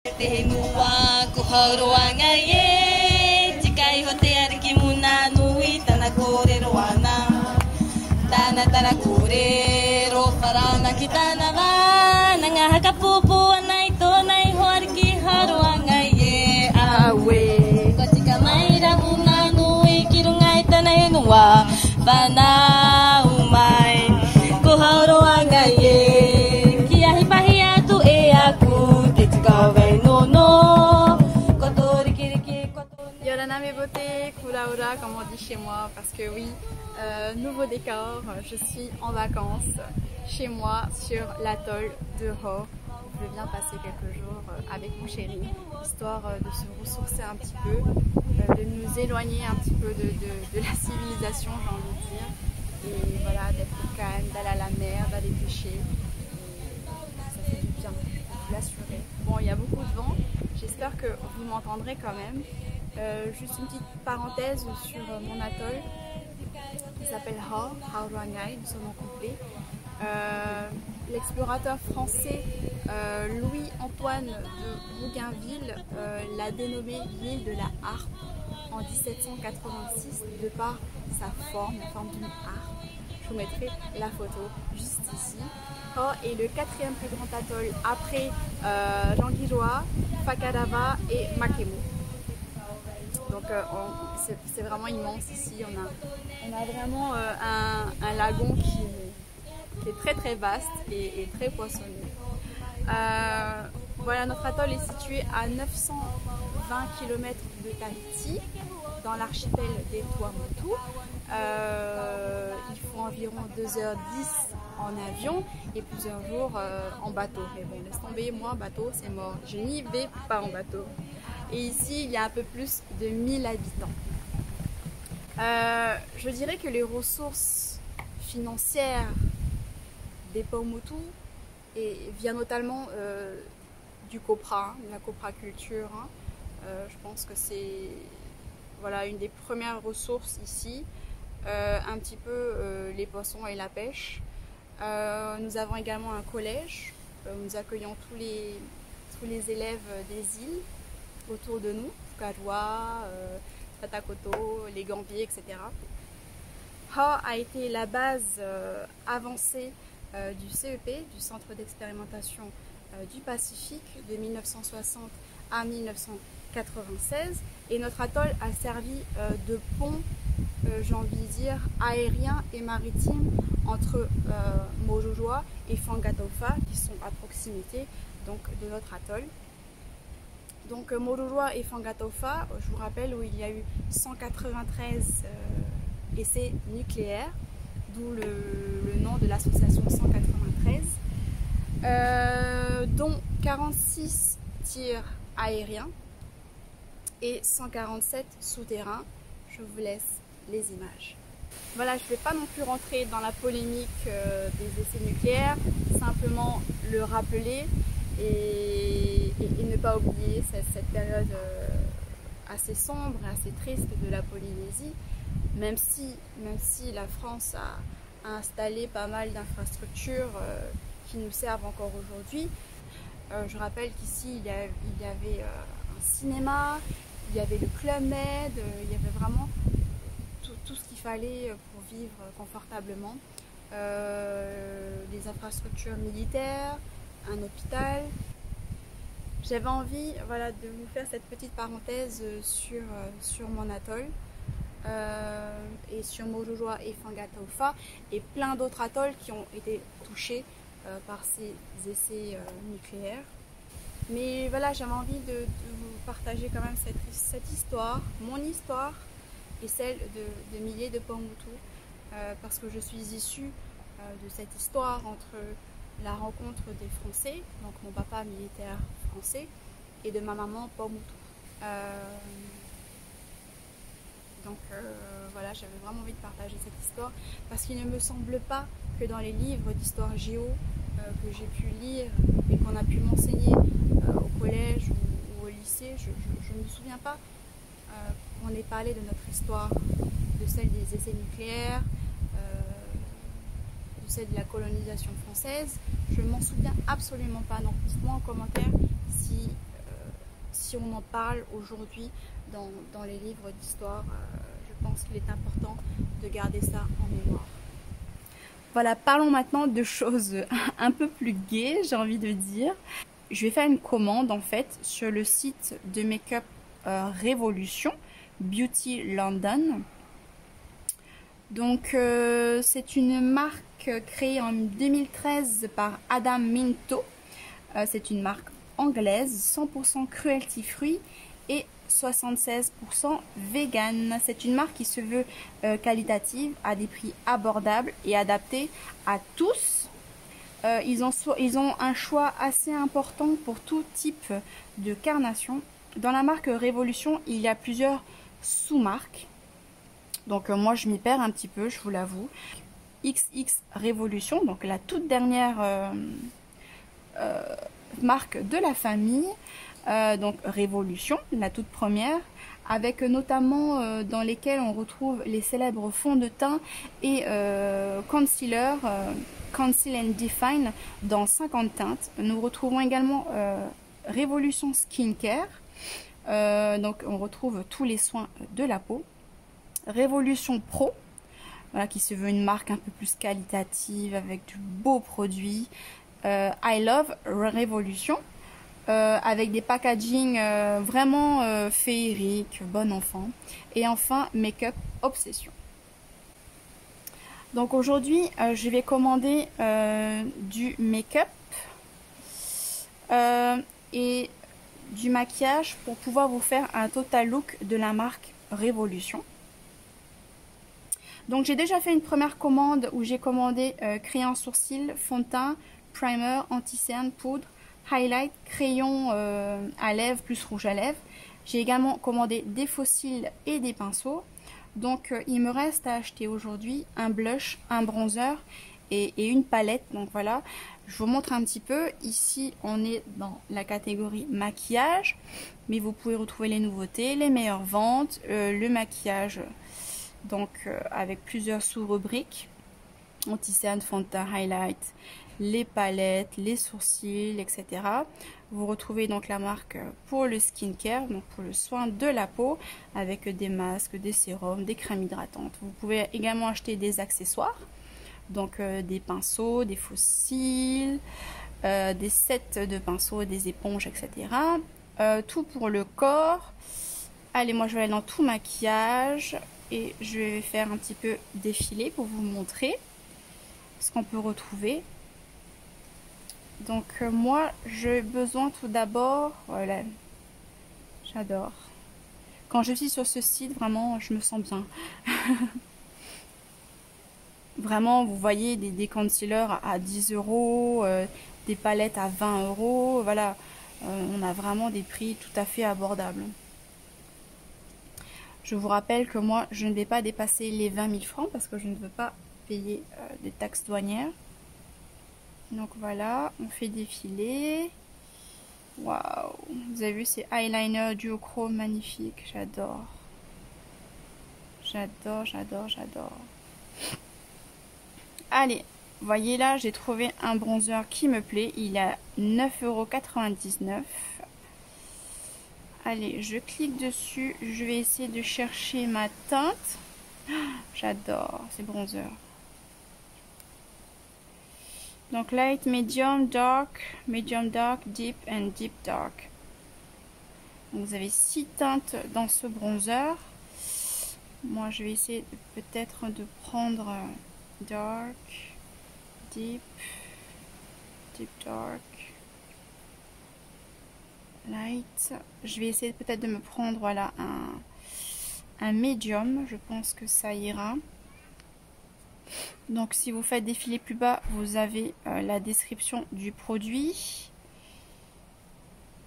Te henua ko hauroa ngai e Tikai ho te ariki muna nui Tana kōrero ana Tana tana kōrero Wharana ki tāna wā Nanga haka pōpō anai tōnai ho ariki hauroa ngai e Awe Ko tika mai ra muna nui Ki rungai tana henua Whana umai Ko hauroa ngai e Ki ahi pahi atu e aku Te tika wei Yolana mes beautés, Kulaura comme on dit chez moi, parce que oui, nouveau décor, je suis en vacances chez moi sur l'atoll de Ho. Je viens passer quelques jours avec mon chéri, histoire de se ressourcer un petit peu, de nous éloigner un petit peu de la civilisation, j'ai envie de dire, et voilà, d'être calme, d'aller à la mer, d'aller pêcher, ça fait du bien, je peux vous l'assurer. Bon, il y a beaucoup de vent, j'espère que vous m'entendrez quand même. Juste une petite parenthèse sur mon atoll qui s'appelle Hauroa Ngai, de son nom complet. L'explorateur français Louis-Antoine de Bougainville l'a dénommé l'île de la Harpe en 1786 de par sa forme, la forme d'une harpe. Je vous mettrai la photo juste ici. Ho est le 4e plus grand atoll après Rangiroa, Whakarawa et Makemo. Donc c'est vraiment immense ici, on a vraiment un lagon qui est très vaste et très poissonneux. Voilà, notre atoll est situé à 920 km de Tahiti, dans l'archipel des Tuamotu. Il faut environ 2h10 en avion et plusieurs jours en bateau. Mais bon, laisse tomber, moi, bateau, c'est mort. Je n'y vais pas en bateau. Et ici, il y a un peu plus de 1000 habitants. Je dirais que les ressources financières des Paumotu viennent notamment du copra, de la copraculture. Je pense que c'est voilà, une des premières ressources ici. Un petit peu les poissons et la pêche. Nous avons également un collège. Nous accueillons tous les élèves des îles autour de nous, Pukaroa, Tatakoto, les Gambiers, etc. Ho a été la base avancée du CEP, du Centre d'expérimentation du Pacifique, de 1960 à 1996. Et notre atoll a servi de pont, j'ai envie de dire, aérien et maritime entre Mojojoa et Whangataufa, qui sont à proximité donc, de notre atoll. Donc Mojojoa et Whangataufa, je vous rappelle, où il y a eu 193 essais nucléaires, d'où le nom de l'association 193, dont 46 tirs aériens et 147 souterrains. Je vous laisse les images. Voilà, je ne vais pas non plus rentrer dans la polémique des essais nucléaires, simplement le rappeler et ne pas oublier cette période assez sombre et assez triste de la Polynésie, même si la France a installé pas mal d'infrastructures qui nous servent encore aujourd'hui. Je rappelle qu'ici il y avait un cinéma, il y avait le Club Med, il y avait vraiment tout ce qu'il fallait pour vivre confortablement. Des infrastructures militaires, un hôpital. J'avais envie voilà, de vous faire cette petite parenthèse sur mon atoll et sur Mojojoa et Whangataufa et plein d'autres atolls qui ont été touchés par ces essais nucléaires. Mais voilà, j'avais envie de vous partager quand même cette histoire, mon histoire et celle de milliers de Paumotu, parce que je suis issue de cette histoire entre la rencontre des Français, donc mon papa militaire français, et de ma maman Paumotu. Donc voilà, j'avais vraiment envie de partager cette histoire, parce qu'il ne me semble pas que dans les livres d'histoire géo que j'ai pu lire et qu'on a pu m'enseigner au collège ou au lycée, je ne me souviens pas qu'on ait parlé de notre histoire, de celle des essais nucléaires, de celle de la colonisation française. Je m'en souviens absolument pas. Donc dites-moi en commentaire si si on en parle aujourd'hui dans les livres d'histoire, je pense qu'il est important de garder ça en mémoire. Voilà, parlons maintenant de choses un peu plus gaies, j'ai envie de dire. Je vais faire une commande en fait sur le site de make-up Révolution, Beauty London. Donc c'est une marque créée en 2013 par Adam Minto. C'est une marque anglaise, 100% cruelty free et 76% vegan. C'est une marque qui se veut qualitative, à des prix abordables et adaptés à tous. Ils ont un choix assez important pour tout type de carnation. Dans la marque Révolution, il y a plusieurs sous-marques. Donc moi je m'y perds un petit peu, je vous l'avoue. XX Révolution, donc la toute dernière marque de la famille. Donc Révolution, la toute première, avec notamment dans lesquelles on retrouve les célèbres fonds de teint et concealer, Conceal and Define dans 50 teintes. Nous retrouvons également Révolution Skincare, donc on retrouve tous les soins de la peau. Révolution Pro, voilà, qui se veut une marque un peu plus qualitative avec du beau produit. I Love Révolution, avec des packaging vraiment féeriques, bon enfant. Et enfin, Make-up Obsession. Donc aujourd'hui, je vais commander du make-up et du maquillage pour pouvoir vous faire un total look de la marque Révolution. Donc j'ai déjà fait une première commande où j'ai commandé crayon sourcil, fond de teint, primer, anti-cerne, poudre, highlight, crayon à lèvres plus rouge à lèvres. J'ai également commandé des faux cils et des pinceaux. Donc il me reste à acheter aujourd'hui un blush, un bronzer et une palette. Donc voilà, je vous montre un petit peu. Ici on est dans la catégorie maquillage, mais vous pouvez retrouver les nouveautés, les meilleures ventes, le maquillage. Donc avec plusieurs sous-rubriques, anti-cerne, fond de teint, highlight, les palettes, les sourcils, etc. Vous retrouvez donc la marque pour le skincare, donc pour le soin de la peau, avec des masques, des sérums, des crèmes hydratantes. Vous pouvez également acheter des accessoires, donc des pinceaux, des faux cils, des sets de pinceaux, des éponges, etc. Tout pour le corps. Allez, moi je vais aller dans tout maquillage. Et je vais faire un petit peu défiler pour vous montrer ce qu'on peut retrouver. Donc moi j'ai besoin tout d'abord, voilà, j'adore. Quand je suis sur ce site, vraiment je me sens bien. Vraiment, vous voyez des concealers à 10 €, des palettes à 20 €, voilà. On a vraiment des prix tout à fait abordables. Je vous rappelle que moi, je ne vais pas dépasser les 20 000 francs parce que je ne veux pas payer des taxes douanières. Donc voilà, on fait défiler. Waouh! Vous avez vu ces eyeliners duochrome magnifiques, j'adore. J'adore, j'adore, j'adore. Allez, voyez là, j'ai trouvé un bronzer qui me plaît. Il est à 9,99 €. Allez, je clique dessus, je vais essayer de chercher ma teinte. J'adore ces bronzers. Donc light, medium, dark, deep and deep dark. Donc, vous avez 6 teintes dans ce bronzer. Moi, je vais essayer peut-être de prendre dark, deep, deep dark. Light. Je vais essayer peut-être de me prendre voilà un médium. Je pense que ça ira. Donc si vous faites défiler plus bas, vous avez la description du produit,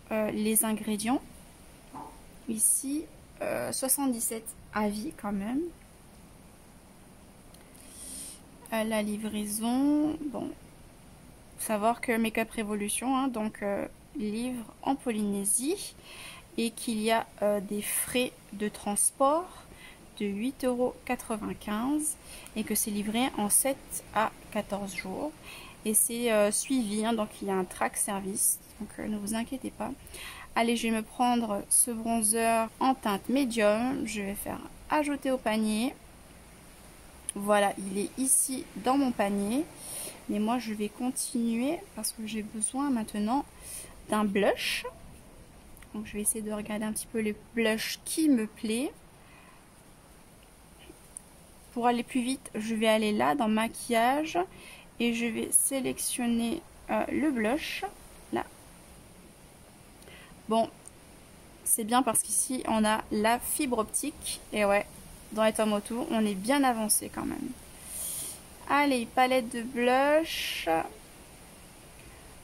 les ingrédients. Ici 77 avis quand même. La livraison. Bon, faut savoir que Make-up Révolution, hein, donc livre en Polynésie et qu'il y a des frais de transport de 8,95 € et que c'est livré en 7 à 14 jours et c'est suivi, hein, donc il y a un track service, donc ne vous inquiétez pas. Allez, je vais me prendre ce bronzer en teinte médium. Je vais faire ajouter au panier. Voilà, il est ici dans mon panier. Mais moi, je vais continuer parce que j'ai besoin maintenant d'un blush. Donc, je vais essayer de regarder un petit peu les blushs qui me plaît. Pour aller plus vite, je vais aller là dans maquillage et je vais sélectionner le blush. Là. Bon, c'est bien parce qu'ici, on a la fibre optique. Et ouais, dans les Tomotu, on est bien avancé quand même. Allez, palette de blush.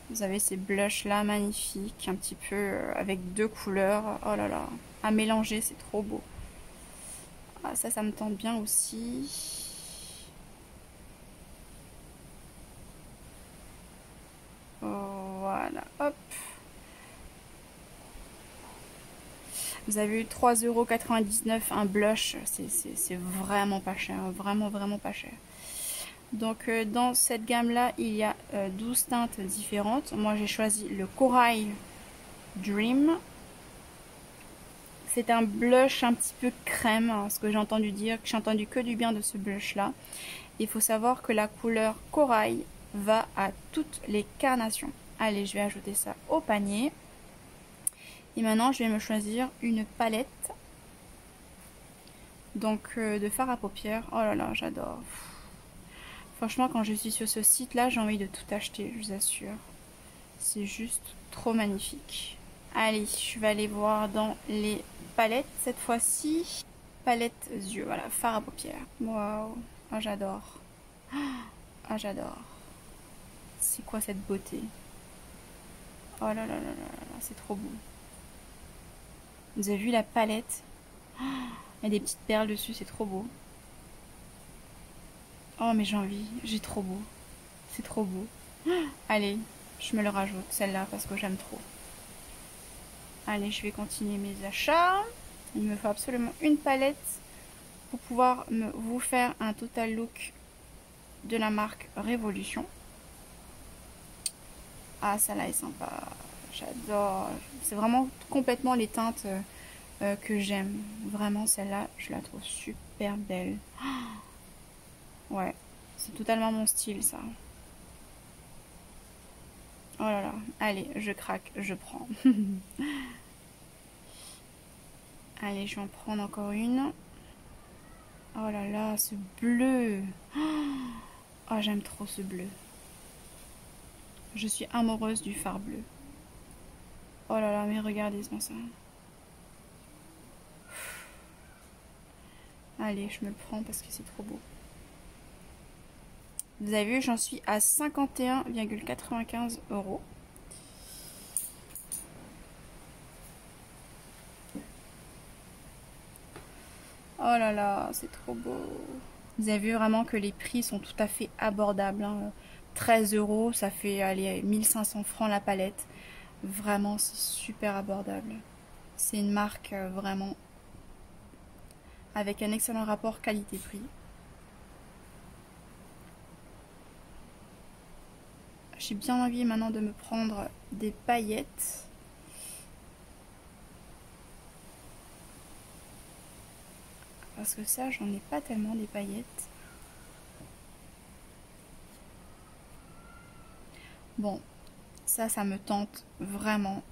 Vous avez ces blushs là magnifiques, un petit peu avec deux couleurs. Oh là là, à mélanger, c'est trop beau. Ah, ça me tente bien aussi. Oh, voilà, hop. Vous avez eu 3,99 € un blush. C'est vraiment pas cher. Vraiment, vraiment pas cher. Donc, dans cette gamme-là, il y a 12 teintes différentes. Moi, j'ai choisi le Corail Dream. C'est un blush un petit peu crème, hein, ce que j'ai entendu dire, que j'ai entendu que du bien de ce blush là. Il faut savoir que la couleur corail va à toutes les carnations. Allez, je vais ajouter ça au panier. Et maintenant, je vais me choisir une palette. Donc, de fard à paupières. Oh là là, j'adore. Franchement, quand je suis sur ce site là, j'ai envie de tout acheter, je vous assure. C'est juste trop magnifique. Allez, je vais aller voir dans les palettes cette fois-ci. Palette yeux, voilà, fard à paupières. Waouh, ah, j'adore. Ah, j'adore. C'est quoi cette beauté? Oh là là là là là, c'est trop beau. Vous avez vu la palette? Il y a des petites perles dessus, c'est trop beau. Oh, mais j'ai envie, j'ai trop beau. C'est trop beau. Allez, je me le rajoute, celle-là, parce que j'aime trop. Allez, je vais continuer mes achats. Il me faut absolument une palette pour pouvoir vous faire un total look de la marque Révolution. Ah, celle-là est sympa. J'adore. C'est vraiment complètement les teintes que j'aime. Vraiment, celle-là, je la trouve super belle. Ouais, c'est totalement mon style, ça. Oh là là. Allez, je craque, je prends. Allez, je vais en prendre encore une. Oh là là, ce bleu. Oh, j'aime trop ce bleu. Je suis amoureuse du fard bleu. Oh là là, mais regardez-moi ça. Allez, je me le prends parce que c'est trop beau. Vous avez vu, j'en suis à 51,95 €. Oh là là, c'est trop beau. Vous avez vu vraiment que les prix sont tout à fait abordables. Hein. 13 €, ça fait allez, 1500 francs la palette. Vraiment, c'est super abordable. C'est une marque vraiment avec un excellent rapport qualité-prix. J'ai bien envie maintenant de me prendre des paillettes. Parce que ça, j'en ai pas tellement des paillettes. Bon, ça me tente vraiment.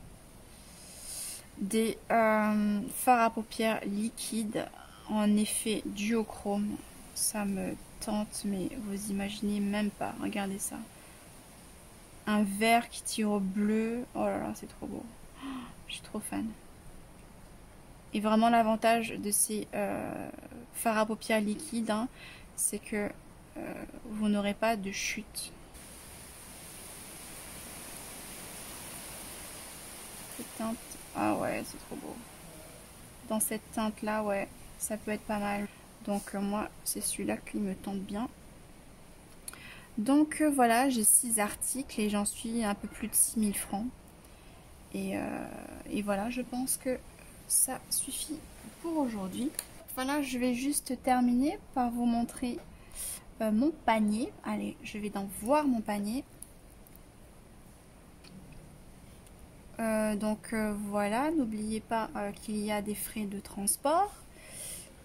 Des fards à paupières liquides en effet duochrome. Ça me tente, mais vous imaginez même pas. Regardez ça. Un vert qui tire au bleu. Oh là là, c'est trop beau. Je suis trop fan. Et vraiment l'avantage de ces fards à paupières liquides, hein, c'est que vous n'aurez pas de chute. Cette teinte, ah ouais, c'est trop beau. Dans cette teinte là, ouais, ça peut être pas mal. Donc moi, c'est celui-là qui me tente bien. Donc voilà, j'ai 6 articles et j'en suis un peu plus de 6000 francs. Et voilà, je pense que ça suffit pour aujourd'hui. Voilà, je vais juste terminer par vous montrer mon panier. Allez, je vais donc voir mon panier. Voilà, n'oubliez pas qu'il y a des frais de transport.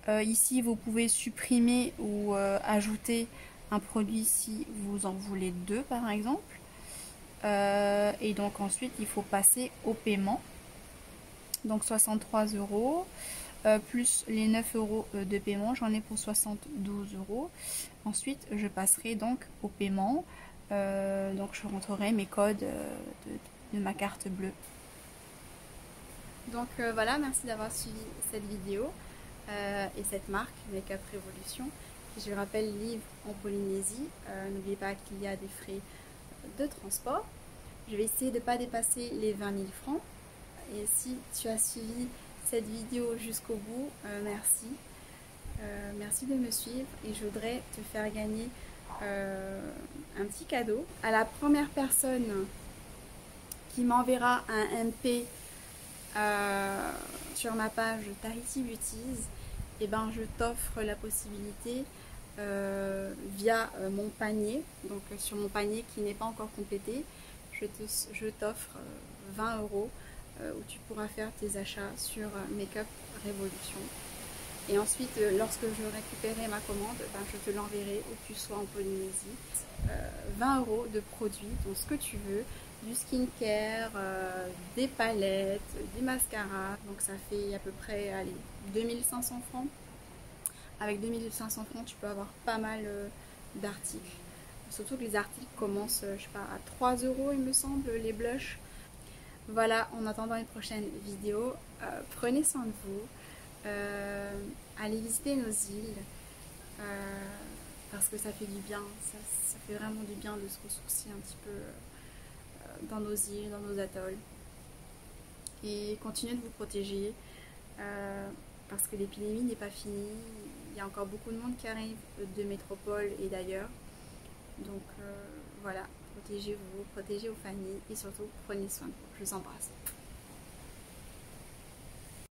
Ici, vous pouvez supprimer ou ajouter un produit si vous en voulez deux, par exemple. Et donc ensuite, il faut passer au paiement. Donc 63 euros. Plus les 9 euros de paiement, j'en ai pour 72 euros. Ensuite, je passerai donc au paiement. Donc je rentrerai mes codes de ma carte bleue. Donc voilà, merci d'avoir suivi cette vidéo et cette marque Make-up Revolution, qui, je rappelle, livre en Polynésie. N'oubliez pas qu'il y a des frais de transport. Je vais essayer de ne pas dépasser les 20 000 francs. Et si tu as suivi cette vidéo jusqu'au bout, merci. Merci de me suivre et je voudrais te faire gagner un petit cadeau. À la première personne qui m'enverra un MP sur ma page Tahiti Beauties, et ben je t'offre la possibilité via mon panier, donc sur mon panier qui n'est pas encore complété, je t'offre 20 euros où tu pourras faire tes achats sur Make-up Revolution. Et ensuite, lorsque je récupérerai ma commande, ben, je te l'enverrai où tu sois en Polynésie. 20 euros de produits, donc ce que tu veux, du skincare, des palettes, des mascaras. Donc ça fait à peu près, allez, 2500 francs. Avec 2500 francs, tu peux avoir pas mal d'articles. Surtout que les articles commencent, je sais pas, à 3 euros, il me semble, les blushs. Voilà, en attendant une prochaine vidéo, prenez soin de vous. Allez visiter nos îles parce que ça fait du bien, ça fait vraiment du bien de se ressourcer un petit peu dans nos îles, dans nos atolls, et continuez de vous protéger parce que l'épidémie n'est pas finie, il y a encore beaucoup de monde qui arrive de métropole et d'ailleurs, donc voilà, protégez-vous, protégez vos familles et surtout prenez soin de vous. Je vous embrasse.